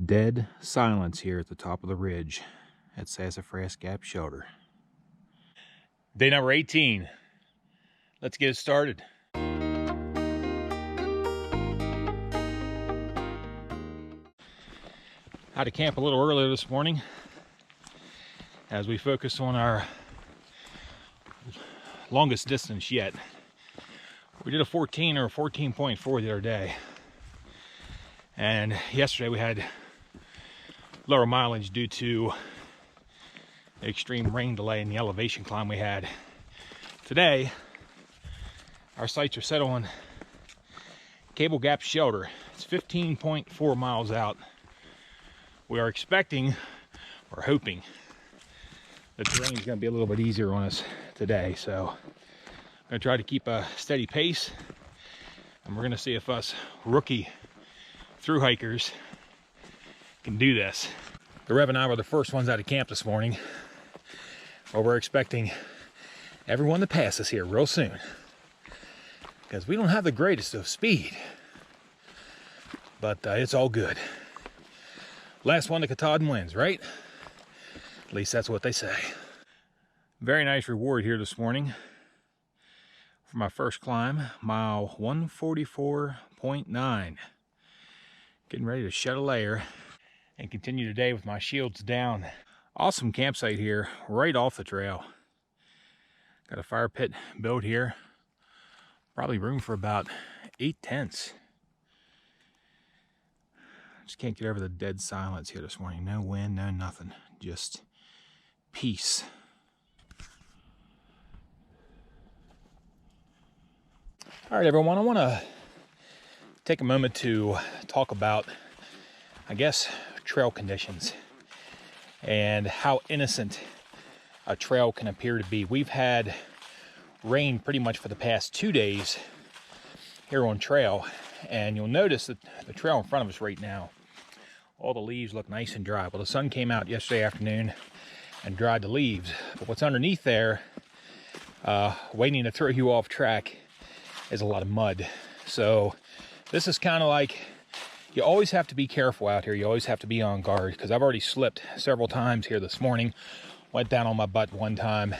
Dead silence here at the top of the ridge at Sassafras Gap Shelter. Day number 18. Let's get it started. Had to camp a little earlier this morning as we focus on our longest distance yet. We did a 14 or a 14.4 the other day, and yesterday we had lower mileage due to the extreme rain delay and the elevation climb we had. Today our sights are set on COI Gap Shelter. It's 15.4 miles out. We are expecting, or hoping, that the rain is going to be a little bit easier on us today. So I'm going to try to keep a steady pace, and we're going to see if us rookie through hikers can do this. The Rev and I were the first ones out of camp this morning. Well, we're expecting everyone to pass us here real soon, because we don't have the greatest of speed, but it's all good. Last one to Katahdin wins, right? At least that's what they say. Very nice reward here this morning for my first climb, mile 144.9. Getting ready to shed a layer and continue today with my shields down. Awesome campsite here, right off the trail. Got a fire pit built here. Probably room for about 8 tents. Just can't get over the dead silence here this morning. No wind, no nothing. Just peace. All right, everyone. I want to take a moment to talk about, I guess, trail conditions and how innocent a trail can appear to be. We've had rain pretty much for the past 2 days here on trail, and you'll notice that the trail in front of us right now, all the leaves look nice and dry. Well, the sun came out yesterday afternoon and dried the leaves, but what's underneath there, waiting to throw you off track, is a lot of mud. So this is kind of like, you always have to be careful out here. You always have to be on guard, because I've already slipped several times here this morning. Went down on my butt one time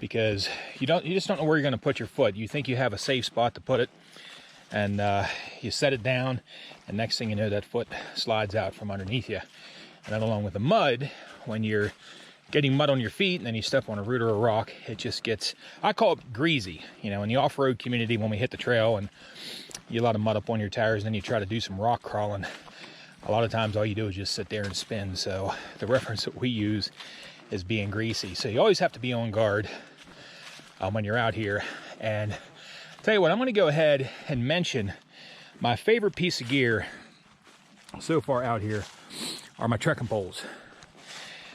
because you just don't know where you're going to put your foot. You think you have a safe spot to put it, and you set it down, and next thing you know, that foot slides out from underneath you. And then along with the mud, when you're getting mud on your feet and then you step on a root or a rock, it just gets, I call it greasy. You know, in the off-road community, when we hit the trail and you get a lot of mud up on your tires, and then you try to do some rock crawling, a lot of times all you do is just sit there and spin. So the reference that we use is being greasy. So you always have to be on guard when you're out here. And I'll tell you what, I'm going to go ahead and mention my favorite piece of gear so far out here are my trekking poles.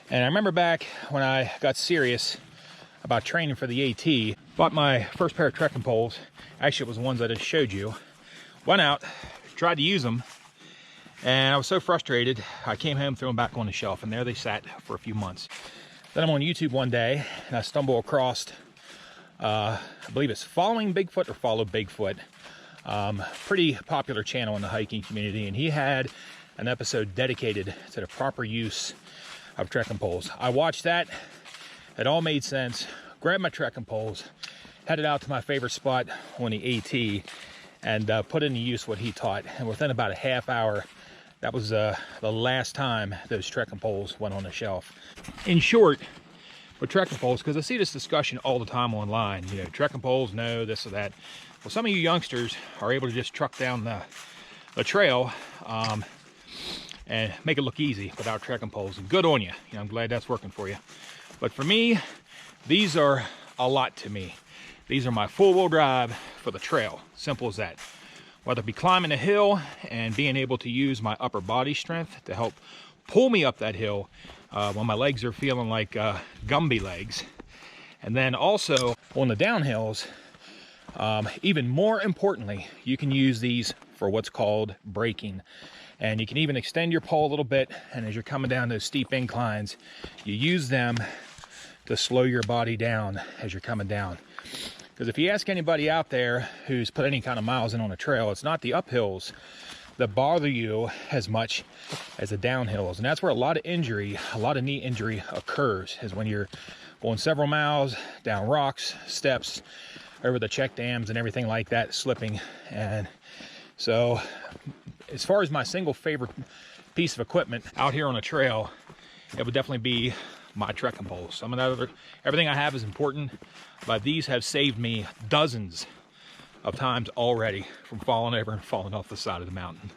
And I remember back when I got serious about training for the AT, bought my first pair of trekking poles. Actually, it was the ones I just showed you. Went out, tried to use them, and I was so frustrated, I came home, threw them back on the shelf, and there they sat for a few months. Then I'm on YouTube one day, and I stumble across, I believe it's Following Bigfoot or Follow Bigfoot, pretty popular channel in the hiking community, and he had an episode dedicated to the proper use of trekking poles. I watched that, it all made sense, grabbed my trekking poles, headed out to my favorite spot on the AT, and put into use what he taught. And within about a half hour, that was the last time those trekking poles went on the shelf. In short, with trekking poles, because I see this discussion all the time online, you know, trekking poles, no, this or that. Well, some of you youngsters are able to just truck down the trail and make it look easy without trekking poles, and good on you. You know, I'm glad that's working for you. But for me, these are a lot to me. These are my four-wheel drive for the trail. Simple as that. Whether it be climbing a hill and being able to use my upper body strength to help pull me up that hill when my legs are feeling like Gumby legs. And then also on the downhills, even more importantly, you can use these for what's called braking. And you can even extend your pole a little bit, and as you're coming down those steep inclines, you use them to slow your body down as you're coming down. Because if you ask anybody out there who's put any kind of miles in on a trail, it's not the uphills that bother you as much as the downhills. And that's where a lot of knee injury occurs, is when you're going several miles down rocks, steps, over the check dams and everything like that, slipping. And so as far as my single favorite piece of equipment out here on a trail, it would definitely be my trekking poles. Some of that everything I have is important, but these have saved me dozens of times already from falling over and falling off the side of the mountain.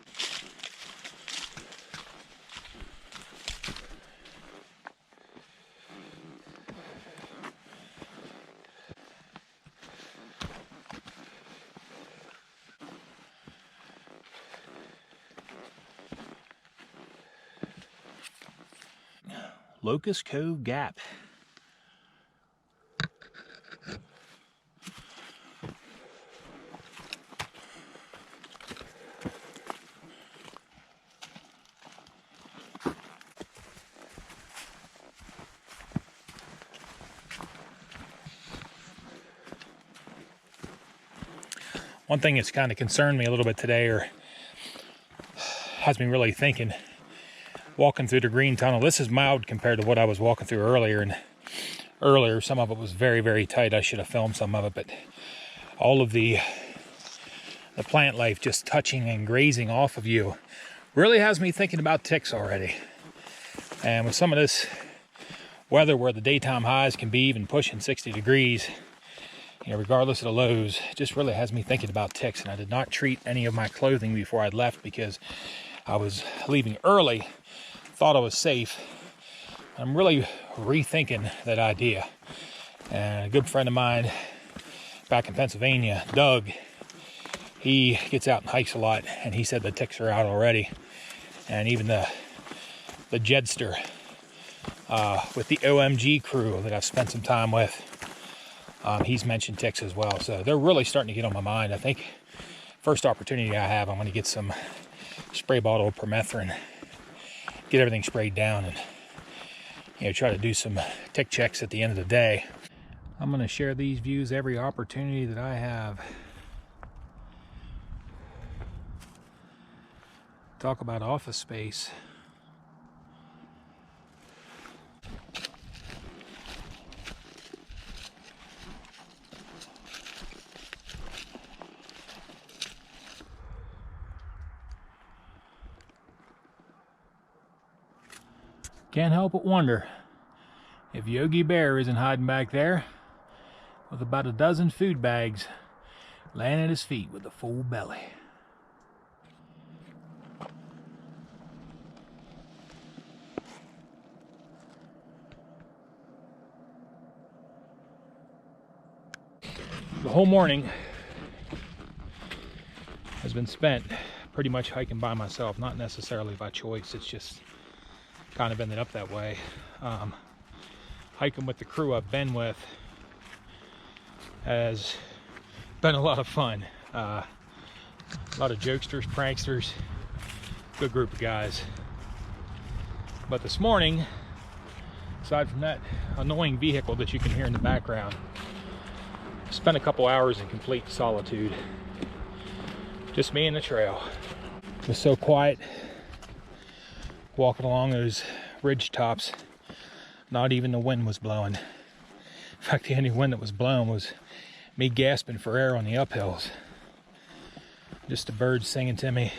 Locust Cove Gap. One thing that's kind of concerned me a little bit today, or has me really thinking, walking through the green tunnel. This is mild compared to what I was walking through earlier, and earlier some of it was very, very tight. I should have filmed some of it, but all of the plant life just touching and grazing off of you really has me thinking about ticks already. And with some of this weather where the daytime highs can be even pushing 60 degrees, you know, regardless of the lows, it just really has me thinking about ticks. And I did not treat any of my clothing before I left because I was leaving early, thought I was safe. I'm really rethinking that idea. And a good friend of mine back in Pennsylvania, Doug, he gets out and hikes a lot, and he said the ticks are out already. And even the Jedster with the OMG crew that I've spent some time with, he's mentioned ticks as well. So they're really starting to get on my mind. I think first opportunity I have, I'm going to get some spray bottle of permethrin, get everything sprayed down, and try to do some tick checks at the end of the day. I'm going to share these views every opportunity that I have. Talk about office space. Can't help but wonder if Yogi Bear isn't hiding back there with about a dozen food bags laying at his feet with a full belly. The whole morning has been spent pretty much hiking by myself, not necessarily by choice. It's just kind of ended up that way. Hiking with the crew I've been with has been a lot of fun. A lot of jokesters, pranksters, good group of guys. But this morning, aside from that annoying vehicle that you can hear in the background, spent a couple hours in complete solitude. Just me and the trail. It was so quiet walking along those ridge tops. Not even the wind was blowing. In fact, the only wind that was blowing was me gasping for air on the uphills. Just the birds singing to me.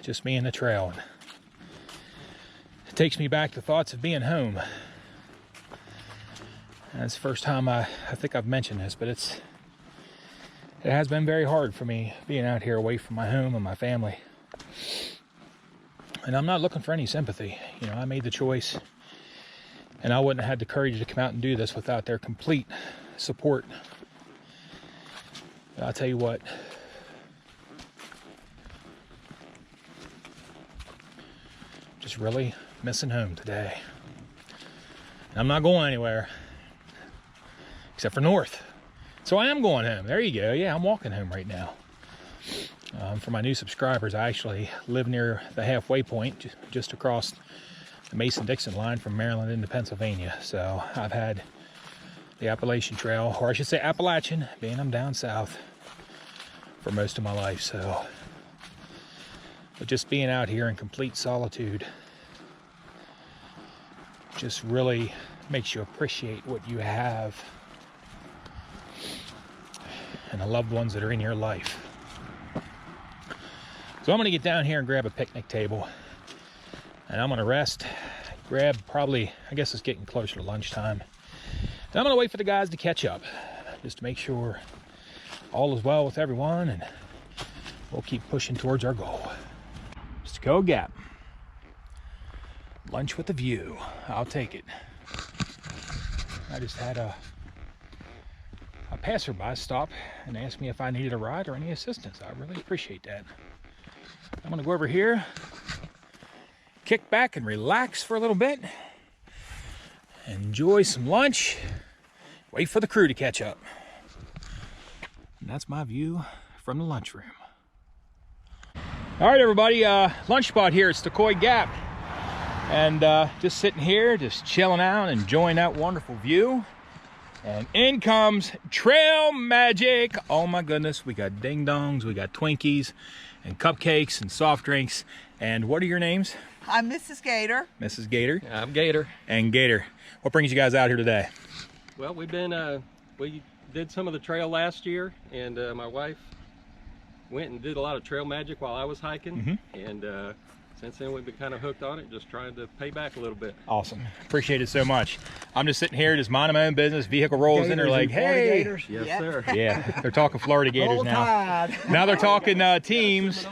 Just me and the trail. It takes me back to thoughts of being home. And it's the first time I think I've mentioned this, but it has been very hard for me being out here away from my home and my family. And I'm not looking for any sympathy. I made the choice, and I wouldn't have had the courage to come out and do this without their complete support. But I'll tell you what, just really missing home today. And I'm not going anywhere except for north. So I am going home. There you go. Yeah, I'm walking home right now. For my new subscribers, I actually live near the halfway point, just across the Mason-Dixon line from Maryland into Pennsylvania. So I've had the Appalachian Trail, or I should say Appalachian, being I'm down south, for most of my life. So But just being out here in complete solitude just really makes you appreciate what you have and the loved ones that are in your life. So I'm gonna get down here and grab a picnic table, and I'm gonna rest, grab probably, I guess it's getting closer to lunchtime. And I'm gonna wait for the guys to catch up, just to make sure all is well with everyone, and we'll keep pushing towards our goal. It's the COI Gap. Lunch with a view. I'll take it. I just had a passerby stop and ask me if I needed a ride or any assistance. I really appreciate that. I'm gonna go over here, kick back and relax for a little bit, enjoy some lunch, wait for the crew to catch up. And that's my view from the lunchroom. All right, everybody, lunch spot here. It's the COI Gap. And just sitting here, just chilling out, enjoying that wonderful view. And in comes trail magic. Oh my goodness, we got ding dongs, we got Twinkies and cupcakes and soft drinks. And what are your names? I'm Mrs. Gator. Mrs. Gator. I'm Gator. And Gator. What brings you guys out here today? Well, we did some of the trail last year, and my wife went and did a lot of trail magic while I was hiking. And since then we've been kind of hooked on it, just trying to pay back a little bit. Awesome. Appreciate it so much. I'm just sitting here, just minding my own business. Vehicle rolls in, they're like, hey. Gators? Yes, sir. Yeah, they're talking Florida Gators now. Now they're talking teams.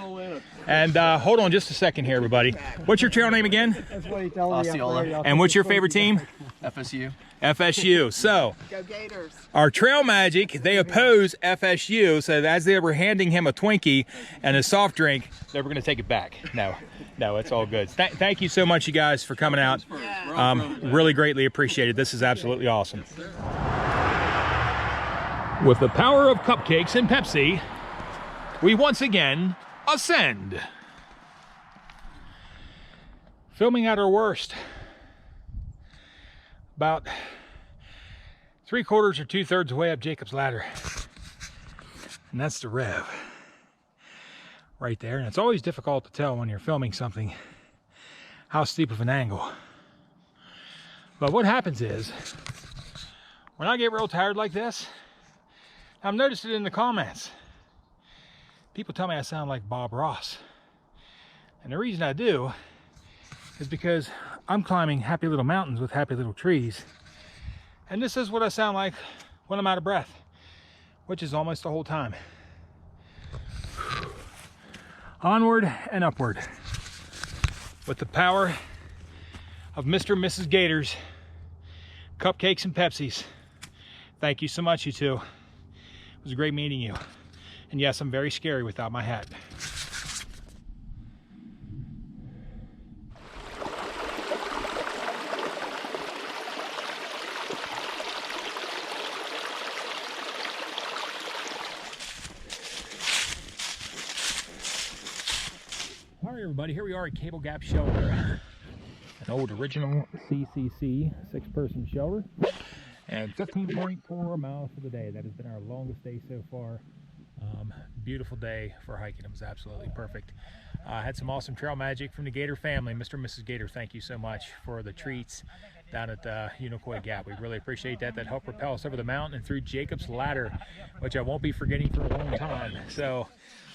And hold on just a second here, everybody. What's your trail name again? That's what he told me. And what's your favorite team? FSU. FSU. So, Go Gators. our trail magic, they oppose FSU. So as they were handing him a Twinkie and a soft drink, they were going to take it back. No, it's all good. Thank you so much, you guys, for coming out. Really greatly appreciated. This is absolutely awesome. With the power of cupcakes and Pepsi, we once again ascend. Filming at our worst. About 3/4 or 2/3 way up Jacob's ladder. And that's the rev right there. And it's always difficult to tell when you're filming something how steep of an angle. But what happens is, when I get real tired like this, I've noticed it in the comments. People tell me I sound like Bob Ross. And the reason I do is because I'm climbing happy little mountains with happy little trees. And this is what I sound like when I'm out of breath, which is almost the whole time. Onward and upward with the power of Mr. and Mrs. Gators, cupcakes and Pepsis. Thank you so much, you two. It was great meeting you. And yes, I'm very scary without my hat. All right, everybody, here we are at COI Gap Shelter, an old original CCC 6-person shelter, and 15.4 miles for the day. That has been our longest day so far. Beautiful day for hiking. It was absolutely perfect. Had some awesome trail magic from the Gator family. Mr. and Mrs. Gator, thank you so much for the treats down at the COI Gap. We really appreciate that. That helped propel us over the mountain and through Jacob's Ladder, which I won't be forgetting for a long time. So,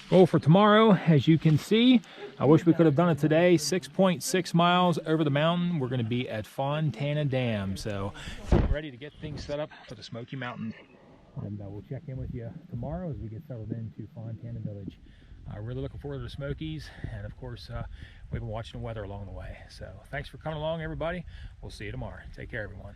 goal for tomorrow, as you can see, I wish we could have done it today. 6.6 miles over the mountain. We're going to be at Fontana Dam. So, getting ready to get things set up for the Smoky Mountains. And we'll check in with you tomorrow as we get settled into Fontana Village. Really looking forward to the Smokies, and of course we've been watching the weather along the way. So thanks for coming along, everybody. We'll see you tomorrow. Take care, everyone.